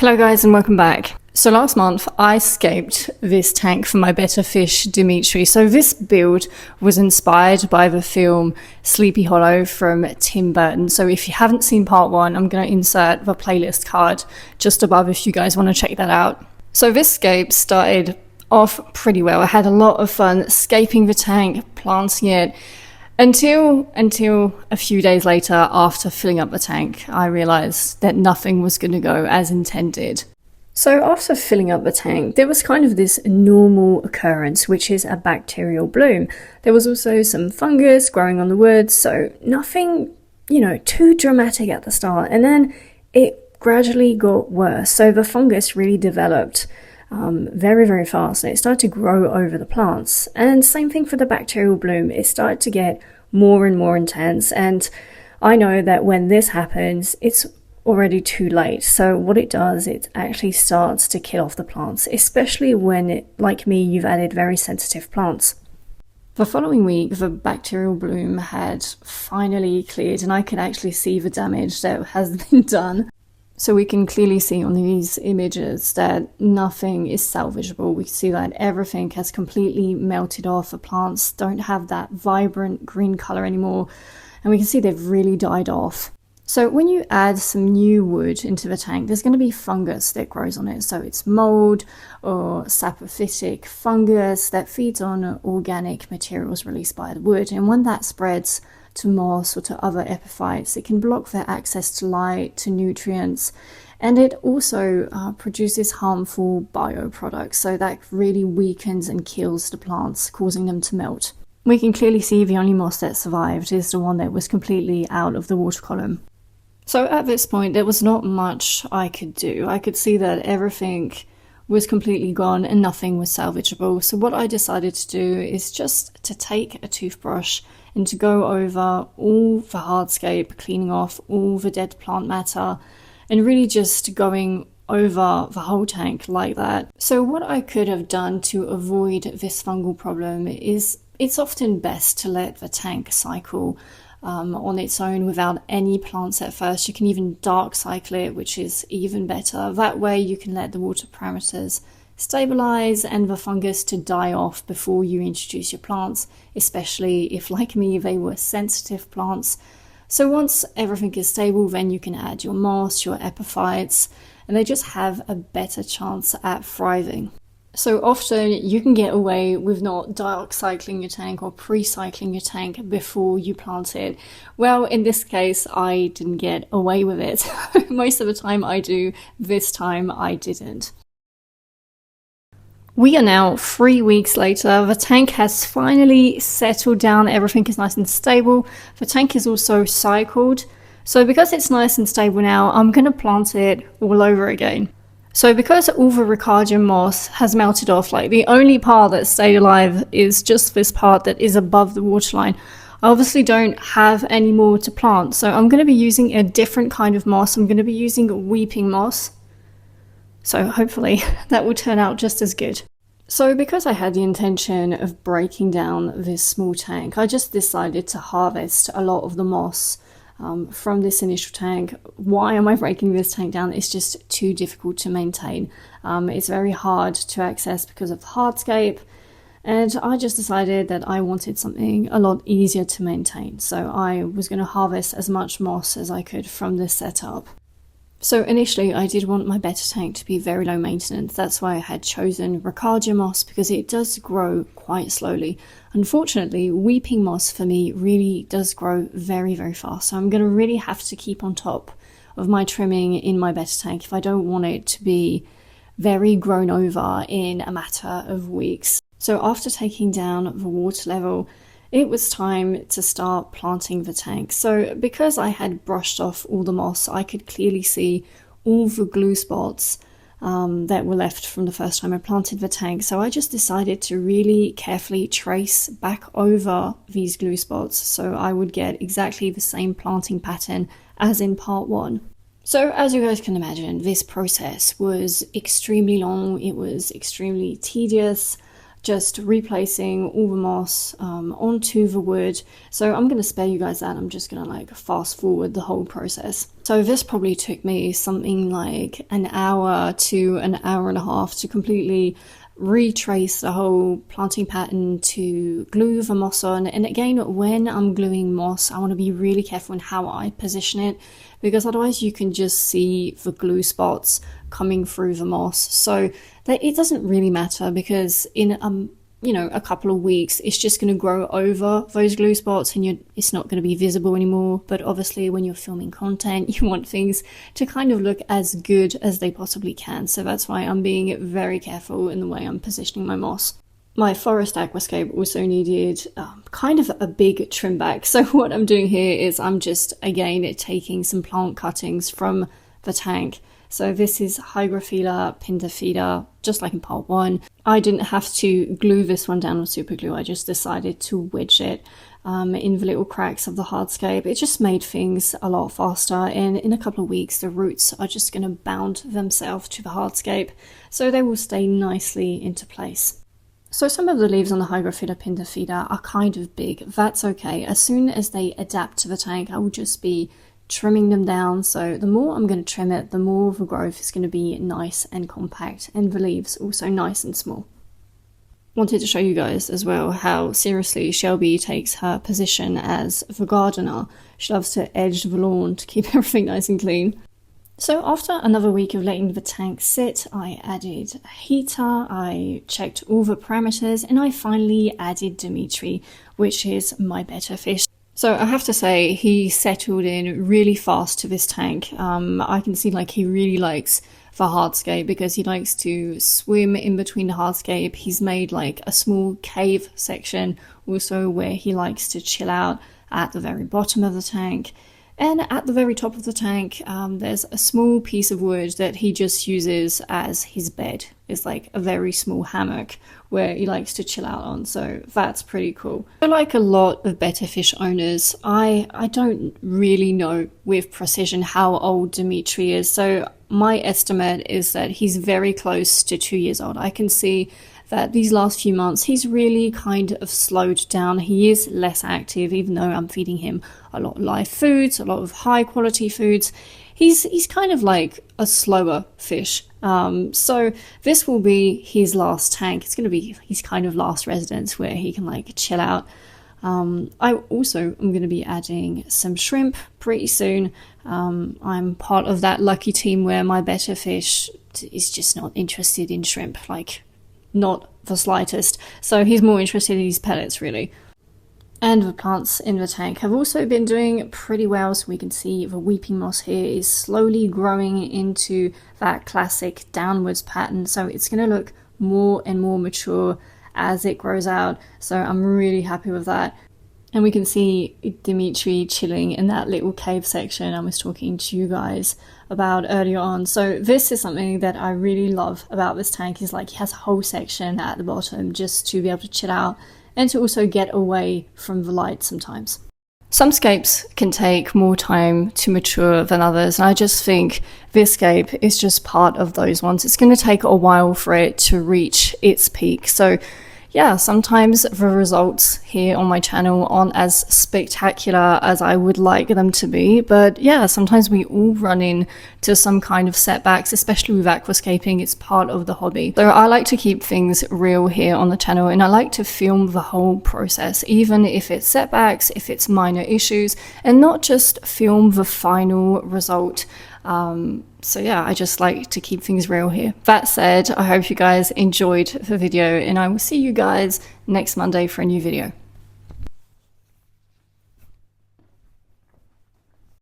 Hello guys and welcome back. So last month I scaped this tank for my betta fish Dimitri. So this build was inspired by the film Sleepy Hollow from Tim Burton. So if you haven't seen part one, I'm going to insert the playlist card just above if you guys want to check that out. So this scape started off pretty well. I had a lot of fun scaping the tank, planting it, until a few days later, after filling up the tank, I realized that nothing was going to go as intended. So after filling up the tank, there was kind of this normal occurrence, which is a bacterial bloom. There was also some fungus growing on the wood, so nothing, too dramatic at the start. And then it gradually got worse. So the fungus really developed very, very fast, and it started to grow over the plants. And same thing for the bacterial bloom. It started to get more and more intense, and I know that when this happens, it's already too late. So what it does, it actually starts to kill off the plants, especially when, like me, you've added very sensitive plants. The following week, the bacterial bloom had finally cleared, and I could actually see the damage that has been done. So we can clearly see on these images that nothing is salvageable. We can see that everything has completely melted off. The plants don't have that vibrant green color anymore. And we can see they've really died off. So when you add some new wood into the tank, there's going to be fungus that grows on it. So it's mold or saprophytic fungus that feeds on organic materials released by the wood. And when that spreads to moss or to other epiphytes, it can block their access to light, to nutrients, and it also produces harmful bioproducts, so that really weakens and kills the plants, causing them to melt. We can clearly see the only moss that survived is the one that was completely out of the water column. So at this point there was not much I could do. I could see that everything was completely gone and nothing was salvageable. So what I decided to do is just to take a toothbrush and to go over all the hardscape, cleaning off all the dead plant matter, and really just going over the whole tank like that. So what I could have done to avoid this fungal problem is it's often best to let the tank cycle on its own without any plants at first. You can even dark cycle it, which is even better. That way you can let the water parameters stabilize and the fungus to die off before you introduce your plants, especially if, like me, they were sensitive plants. So once everything is stable, then you can add your moss, your epiphytes, and they just have a better chance at thriving. So often you can get away with not dark cycling your tank or pre-cycling your tank before you plant it. Well, in this case, I didn't get away with it. Most of the time I do, this time I didn't. We are now 3 weeks later. The tank has finally settled down. Everything is nice and stable. The tank is also cycled. So because it's nice and stable now, I'm going to plant it all over again. So because all the Ricardium moss has melted off, like the only part that stayed alive is just this part that is above the waterline. I obviously don't have any more to plant, so I'm going to be using a different kind of moss. I'm going to be using weeping moss. So hopefully that will turn out just as good. So because I had the intention of breaking down this small tank, I just decided to harvest a lot of the moss from this initial tank. Why am I breaking this tank down? It's just too difficult to maintain. It's very hard to access because of the hardscape, and I just decided that I wanted something a lot easier to maintain. So I was going to harvest as much moss as I could from this setup. So initially I did want my betta tank to be very low maintenance. That's why I had chosen Ricardium moss, because it does grow quite slowly. Unfortunately, weeping moss for me really does grow very, very fast. So I'm going to really have to keep on top of my trimming in my betta tank if I don't want it to be very grown over in a matter of weeks. So after taking down the water level, it was time to start planting the tank. So because I had brushed off all the moss, I could clearly see all the glue spots that were left from the first time I planted the tank. So I just decided to really carefully trace back over these glue spots so I would get exactly the same planting pattern as in part one. So as you guys can imagine, this process was extremely long. It was extremely tedious. just replacing all the moss onto the wood. So I'm going to spare you guys that. I'm just going to like fast forward the whole process. So this probably took me something like an hour to an hour and a half to completely retrace the whole planting pattern, to glue the moss on. And again, when I'm gluing moss, I want to be really careful in how I position it, because otherwise you can just see the glue spots coming through the moss. So that it doesn't really matter, because in you know, a couple of weeks it's just going to grow over those glue spots and it's not going to be visible anymore. But obviously when you're filming content, you want things to kind of look as good as they possibly can. So that's why I'm being very careful in the way I'm positioning my moss. My forest aquascape also needed kind of a big trim back. So what I'm doing here is I'm just, again, taking some plant cuttings from the tank. So this is Hygrophila pinda, just like in part 1. I didn't have to glue this one down with super glue. I just decided to wedge it in the little cracks of the hardscape. It just made things a lot faster, and in a couple of weeks the roots are just going to bound themselves to the hardscape, so they will stay nicely into place. So some of the leaves on the Hygrophila pinda are kind of big. That's okay. As soon as they adapt to the tank, I will just be trimming them down. So the more I'm going to trim it, the more the growth is going to be nice and compact, and the leaves also nice and small. Wanted to show you guys as well how seriously Shelby takes her position as the gardener. She loves to edge the lawn to keep everything nice and clean. So after another week of letting the tank sit, I added a heater, I checked all the parameters, and I finally added Dimitri, which is my betta fish. So I have to say, he settled in really fast to this tank. I can see like he really likes the hardscape, because he likes to swim in between the hardscape. He's made like a small cave section also where he likes to chill out at the very bottom of the tank. And at the very top of the tank, there's a small piece of wood that he just uses as his bed. It's like a very small hammock where he likes to chill out on, so that's pretty cool. Like a lot of betta fish owners, I don't really know with precision how old Dimitri is, so my estimate is that he's very close to 2 years old. I can see that these last few months he's really kind of slowed down. He is less active, even though I'm feeding him a lot of live foods, a lot of high quality foods. He's kind of like a slower fish. So this will be his last tank. It's going to be his kind of last residence where he can like chill out. I also am going to be adding some shrimp pretty soon. I'm part of that lucky team where my betta fish is just not interested in shrimp, like not the slightest. So he's more interested in his pellets really. And the plants in the tank have also been doing pretty well. So we can see the weeping moss here is slowly growing into that classic downwards pattern. So it's going to look more and more mature as it grows out. So I'm really happy with that. And we can see Dimitri chilling in that little cave section I was talking to you guys about earlier on. So this is something that I really love about this tank, is like he has a whole section at the bottom just to be able to chill out and to also get away from the light sometimes. Some scapes can take more time to mature than others, and I just think this scape is just part of those ones. It's going to take a while for it to reach its peak. So yeah, sometimes the results here on my channel aren't as spectacular as I would like them to be, but yeah, sometimes we all run into some kind of setbacks, especially with aquascaping. It's part of the hobby. So I like to keep things real here on the channel, and I like to film the whole process, even if it's setbacks, if it's minor issues, and not just film the final result. So yeah, I just like to keep things real here. That said, I hope you guys enjoyed the video, and I will see you guys next Monday for a new video.